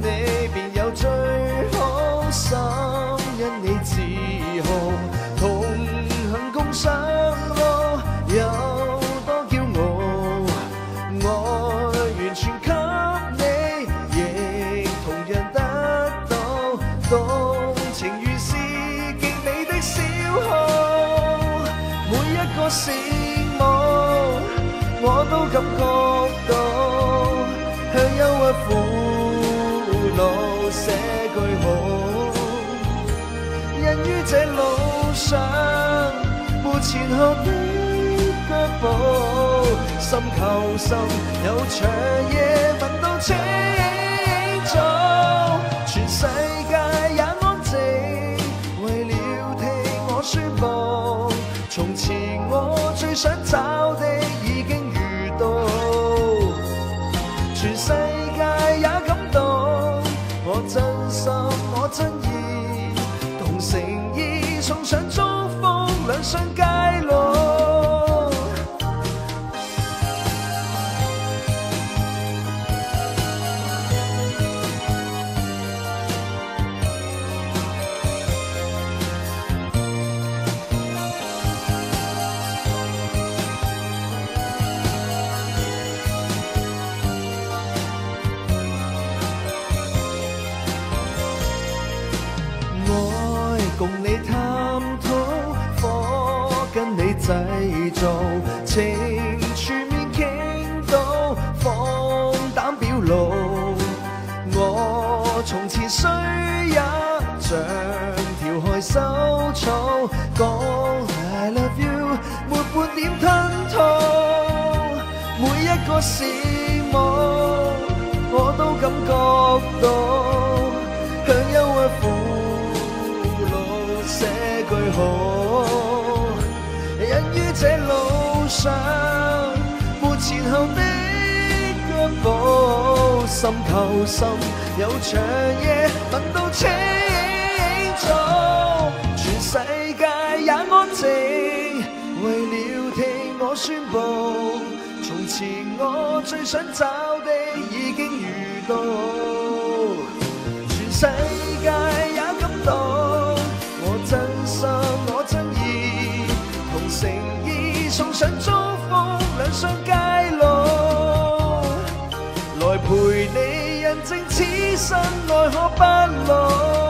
你，便有最好心，因你自豪，同行共上路，有多驕傲，愛完全給你，亦同樣得到，動情如是極美的消耗，每一個羨慕，我都感覺到，向憂鬱苦惱寫句號，人於這路上沒前後的腳步，心求心有長夜聞到清早，全世界也安靜，為了聽我宣佈，從前我最想找的已經遇到，全世界也感動，我真心我真意，同誠意送上祝福，兩相偕老。共你探討，火跟你製造，情全面傾倒，放膽表露。我從前雖也像條害羞草，講 I love you， 沒半點吞吐，每一個羨慕，我都感覺到，向憂鬱苦寫句號，人於這路上沒前後的腳步，心求心有長夜聞到清早，全世界也安靜，為了聽我宣佈，從前我最想找的已經遇到，全世界也感動，真心我真意，同誠意送上祝福，兩相偕老，來陪你印證此生愛可不老。